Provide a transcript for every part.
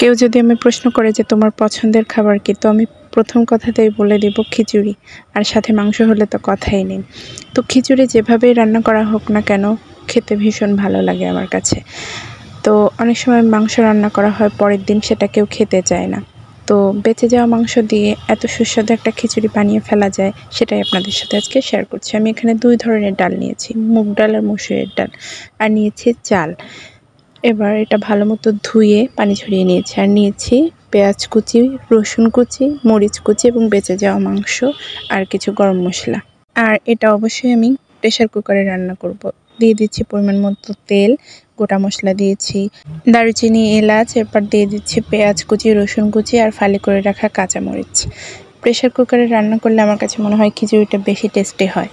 কেউ যদি আমি প্রশ্ন করে যে তোমার পছন্দের খাবার কি, তো আমি প্রথম কথাতেই বলে দেব খিচুড়ি। আর সাথে মাংস হলে তো কথাই নেই। তো খিচুড়ি যেভাবেই রান্না করা হোক না কেন, খেতে ভীষণ ভালো লাগে আমার কাছে। তো অনেক সময় মাংস রান্না করা হয়, পরের দিন সেটা কেউ খেতে চায় না। তো বেঁচে যাওয়া মাংস দিয়ে এত সুস্বাদু একটা খিচুড়ি বানিয়ে ফেলা যায়, সেটাই আপনাদের সাথে আজকে শেয়ার করছি। আমি এখানে 2 ধরনের ডাল নিয়েছি, মুগ ডাল আর মসুরের ডাল, আর নিয়েছি চাল। এবার এটা ভালো মতো ধুয়ে পানি ঝরিয়ে নিয়েছি। আর নিয়েছি পেঁয়াজ কুচি, রসুন কুচি, মরিচ কুচি এবং বেঁচে যাওয়া মাংস আর কিছু গরম মশলা। আর এটা অবশ্যই আমি প্রেসার কুকারে রান্না করব। দিয়ে দিচ্ছি পরিমাণ মতো তেল, গোটা মশলা দিয়েছি, দারুচিনি, এলাচ। এরপর দিয়ে দিচ্ছি পেঁয়াজ কুচি, রসুন কুচি আর ফালি করে রাখা কাঁচামরিচ। প্রেসার কুকারে রান্না করলে আমার কাছে মনে হয় খিচুড়িটা বেশি টেস্টি হয়।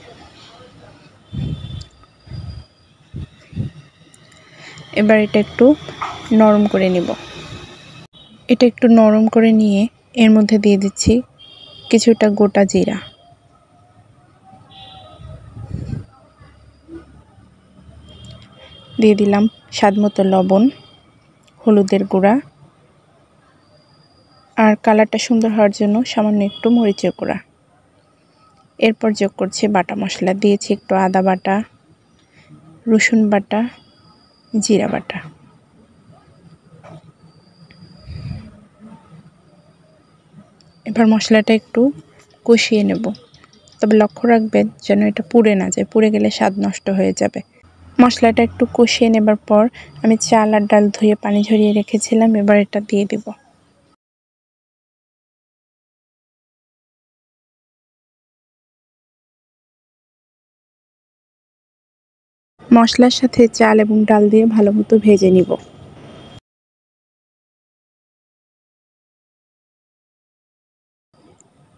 এবার এটা একটু নরম করে নিব। এটা একটু নরম করে নিয়ে এর মধ্যে দিয়ে দিচ্ছি কিছুটা গোটা জিরা, দিয়ে দিলাম স্বাদমতো লবণ, হলুদের গুঁড়া, আর কালারটা সুন্দর হওয়ার জন্য সামান্য একটু মরিচের গুঁড়া। এরপর যোগ করছি বাটা মশলা। দিয়েছি একটু আদা বাটা, রসুন বাটা, জিরা বাটা। এবার মশলাটা একটু কষিয়ে নেব, তবে লক্ষ্য রাখবেন যেন এটা পুড়ে না যায়, পুড়ে গেলে স্বাদ নষ্ট হয়ে যাবে। মশলাটা একটু কষিয়ে নেবার পর আমি চাল আর ডাল ধুয়ে পানি ঝরিয়ে রেখেছিলাম, এবার এটা দিয়ে দিব। মশলার সাথে চাল এবং ডাল দিয়ে ভালো মতো ভেজে নিব।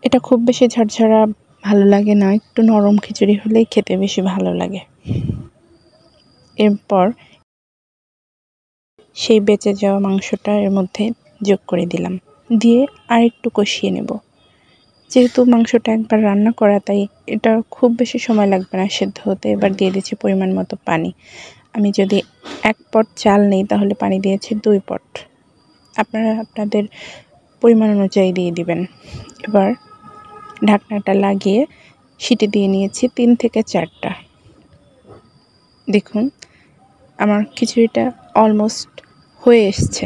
এটা খুব বেশি ঝরঝরা ভালো লাগে না, একটু নরম খিচুড়ি হলেই খেতে বেশি ভালো লাগে। এরপর সেই বেঁচে যাওয়া মাংসটা এর মধ্যে যোগ করে দিলাম, দিয়ে আর একটু কষিয়ে নেব। যেহেতু মাংসটা একবার রান্না করা, তাই এটা খুব বেশি সময় লাগবে না সেদ্ধ হতে। এবার দিয়ে দিচ্ছি পরিমাণ মতো পানি। আমি যদি 1 পট চাল নেই তাহলে পানি দিয়েছি 2 পট। আপনারা আপনাদের পরিমাণ অনুযায়ী দিয়ে দিবেন। এবার ঢাকনাটা লাগিয়ে সিটি দিয়ে নিয়েছি 3 থেকে 4টা। দেখুন আমার খিচুড়িটা অলমোস্ট হয়ে এসছে।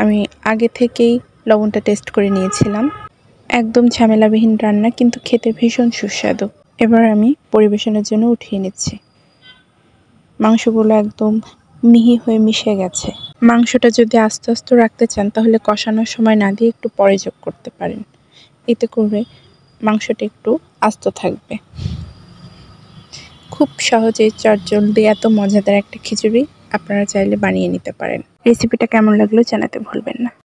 আমি আগে থেকেই লবণটা টেস্ট করে নিয়েছিলাম। একদম ঝামেলাবিহীন রান্না, কিন্তু খেতে ভীষণ সুস্বাদু। এবার আমি পরিবেশনের জন্য উঠিয়ে নিচ্ছি। মাংসগুলো একদম মিহি হয়ে মিশে গেছে। মাংসটা যদি আস্তে আস্তে রাখতে চান তাহলে কষানোর সময় না দিয়ে একটু পরে যোগ করতে পারেন, এতে করে মাংসটা একটু আস্ত থাকবে। খুব সহজেই চটজলদি এত মজাদার একটা খিচুড়ি আপনারা চাইলে বানিয়ে নিতে পারেন। রেসিপিটা কেমন লাগলো জানাতে ভুলবেন না।